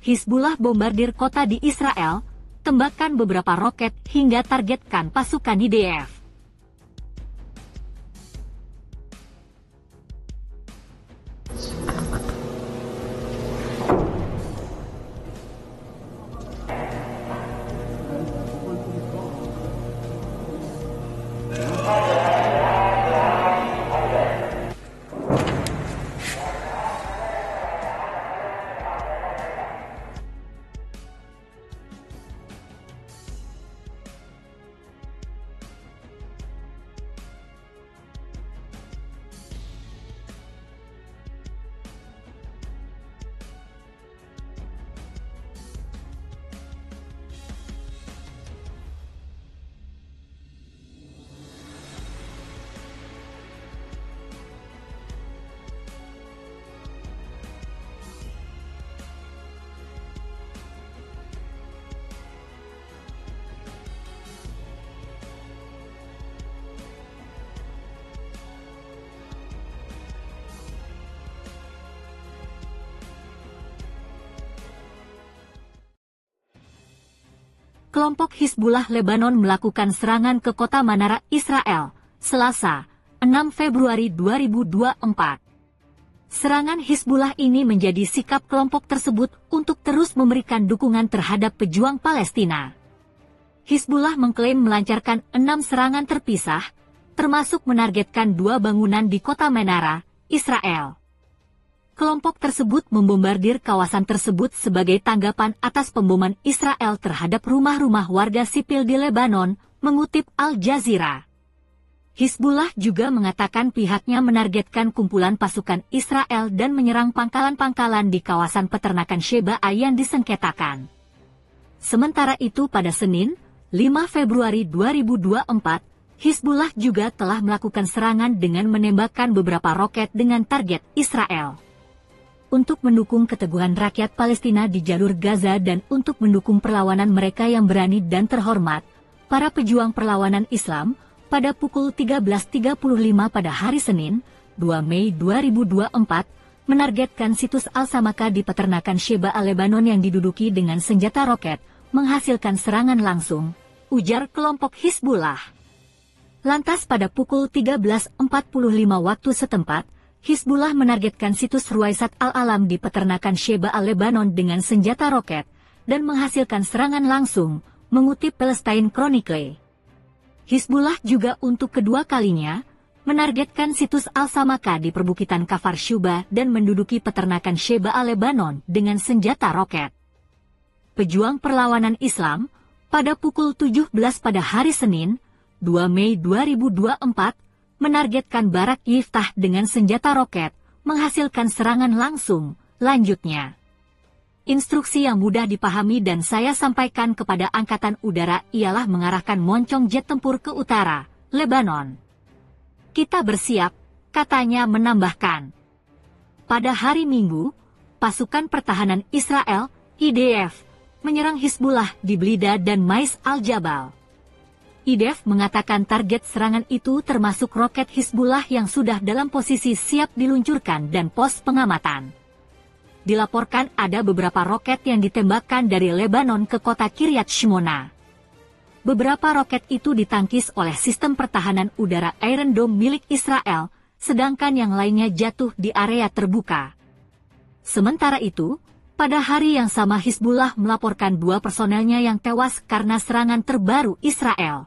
Hizbullah bombardir kota di Israel, tembakkan beberapa roket hingga targetkan pasukan IDF. Kelompok Hizbullah Lebanon melakukan serangan ke kota Manara, Israel, Selasa, 6 Februari 2024. Serangan Hizbullah ini menjadi sikap kelompok tersebut untuk terus memberikan dukungan terhadap pejuang Palestina. Hizbullah mengklaim melancarkan 6 serangan terpisah, termasuk menargetkan 2 bangunan di kota Menara, Israel. Kelompok tersebut membombardir kawasan tersebut sebagai tanggapan atas pemboman Israel terhadap rumah-rumah warga sipil di Lebanon, mengutip Al Jazeera. Hizbullah juga mengatakan pihaknya menargetkan kumpulan pasukan Israel dan menyerang pangkalan-pangkalan di kawasan peternakan Sheba yang disengketakan. Sementara itu pada Senin, 5 Februari 2024, Hizbullah juga telah melakukan serangan dengan menembakkan beberapa roket dengan target Israel. Untuk mendukung keteguhan rakyat Palestina di jalur Gaza dan untuk mendukung perlawanan mereka yang berani dan terhormat, para pejuang perlawanan Islam, pada pukul 13.35 pada hari Senin, 2 Mei 2024, menargetkan situs Al-Samaka di peternakan Sheba Lebanon yang diduduki dengan senjata roket, menghasilkan serangan langsung, ujar kelompok Hizbullah. Lantas pada pukul 13.45 waktu setempat, Hizbullah menargetkan situs Ruwaisat Al-Alam di peternakan Sheba Lebanon dengan senjata roket, dan menghasilkan serangan langsung, mengutip Palestine Chronicle. Hizbullah juga untuk kedua kalinya, menargetkan situs Al-Samaka di perbukitan Kafar Shuba dan menduduki peternakan Sheba Lebanon dengan senjata roket. Pejuang perlawanan Islam, pada pukul 17 pada hari Senin, 2 Mei 2024, menargetkan Barak Yiftah dengan senjata roket, menghasilkan serangan langsung, lanjutnya. Instruksi yang mudah dipahami dan saya sampaikan kepada Angkatan Udara ialah mengarahkan moncong jet tempur ke utara, Lebanon. Kita bersiap, katanya menambahkan. Pada hari Minggu, pasukan pertahanan Israel, IDF, menyerang Hizbullah di Blida dan Mais al-Jabal. IDF mengatakan target serangan itu termasuk roket Hizbullah yang sudah dalam posisi siap diluncurkan dan pos pengamatan. Dilaporkan ada beberapa roket yang ditembakkan dari Lebanon ke kota Kiryat Shmona. Beberapa roket itu ditangkis oleh sistem pertahanan udara Iron Dome milik Israel, sedangkan yang lainnya jatuh di area terbuka. Sementara itu, pada hari yang sama Hizbullah melaporkan 2 personelnya yang tewas karena serangan terbaru Israel.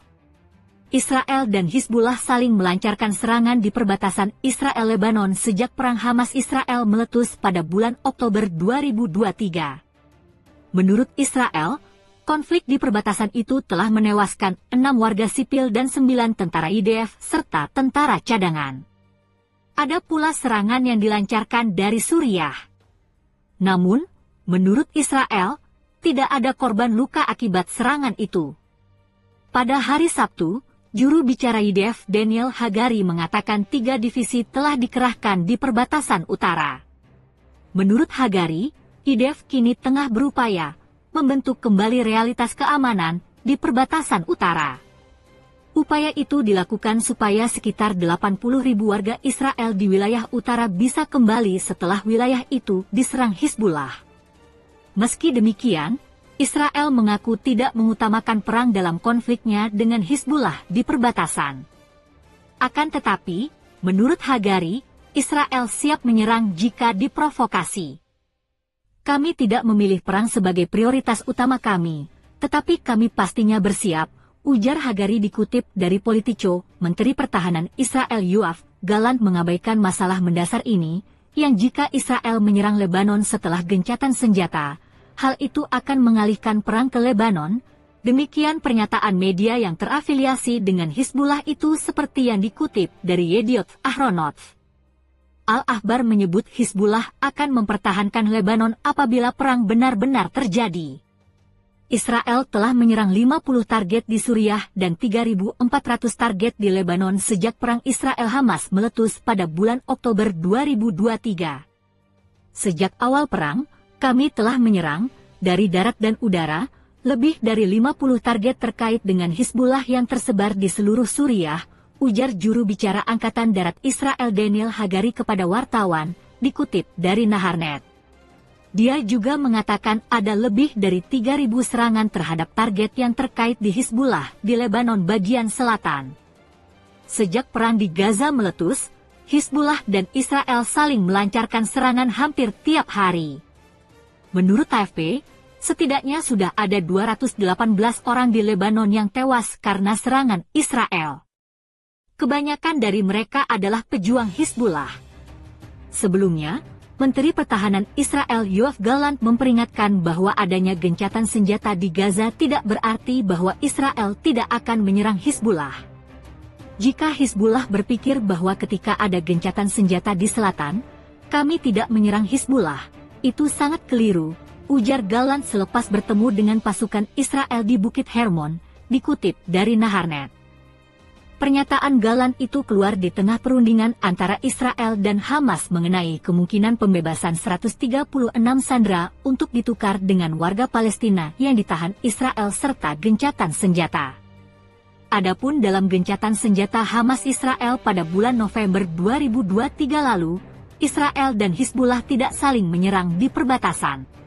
Israel dan Hizbullah saling melancarkan serangan di perbatasan Israel-Lebanon sejak perang Hamas-Israel meletus pada bulan Oktober 2023. Menurut Israel, konflik di perbatasan itu telah menewaskan 6 warga sipil dan 9 tentara IDF serta tentara cadangan. Ada pula serangan yang dilancarkan dari Suriah. Namun, menurut Israel, tidak ada korban luka akibat serangan itu. Pada hari Sabtu, juru bicara IDF Daniel Hagari mengatakan 3 divisi telah dikerahkan di perbatasan utara. Menurut Hagari, IDF kini tengah berupaya membentuk kembali realitas keamanan di perbatasan utara. Upaya itu dilakukan supaya sekitar 80.000 warga Israel di wilayah utara bisa kembali setelah wilayah itu diserang Hizbullah. Meski demikian, Israel mengaku tidak mengutamakan perang dalam konfliknya dengan Hizbullah di perbatasan. Akan tetapi, menurut Hagari, Israel siap menyerang jika diprovokasi. Kami tidak memilih perang sebagai prioritas utama kami, tetapi kami pastinya bersiap, ujar Hagari dikutip dari Politico. Menteri Pertahanan Israel Yoav Gallant mengabaikan masalah mendasar ini, yang jika Israel menyerang Lebanon setelah gencatan senjata, hal itu akan mengalihkan perang ke Lebanon. Demikian pernyataan media yang terafiliasi dengan Hizbullah itu seperti yang dikutip dari Yediot Ahronot. Al-Akhbar menyebut Hizbullah akan mempertahankan Lebanon apabila perang benar-benar terjadi. Israel telah menyerang 50 target di Suriah dan 3.400 target di Lebanon sejak perang Israel-Hamas meletus pada bulan Oktober 2023. Sejak awal perang, kami telah menyerang, dari darat dan udara, lebih dari 50 target terkait dengan Hizbullah yang tersebar di seluruh Suriah, ujar juru bicara Angkatan Darat Israel Daniel Hagari kepada wartawan, dikutip dari Naharnet. Dia juga mengatakan ada lebih dari 3.000 serangan terhadap target yang terkait di Hizbullah di Lebanon bagian selatan. Sejak perang di Gaza meletus, Hizbullah dan Israel saling melancarkan serangan hampir tiap hari. Menurut AFP, setidaknya sudah ada 218 orang di Lebanon yang tewas karena serangan Israel. Kebanyakan dari mereka adalah pejuang Hizbullah. Sebelumnya, Menteri Pertahanan Israel Yoav Gallant memperingatkan bahwa adanya gencatan senjata di Gaza tidak berarti bahwa Israel tidak akan menyerang Hizbullah. Jika Hizbullah berpikir bahwa ketika ada gencatan senjata di selatan, kami tidak menyerang Hizbullah, itu sangat keliru, ujar Gallant selepas bertemu dengan pasukan Israel di Bukit Hermon, dikutip dari Naharnet. Pernyataan Gallant itu keluar di tengah perundingan antara Israel dan Hamas mengenai kemungkinan pembebasan 136 sandera untuk ditukar dengan warga Palestina yang ditahan Israel serta gencatan senjata. Adapun dalam gencatan senjata Hamas Israel pada bulan November 2023 lalu, Israel dan Hizbullah tidak saling menyerang di perbatasan.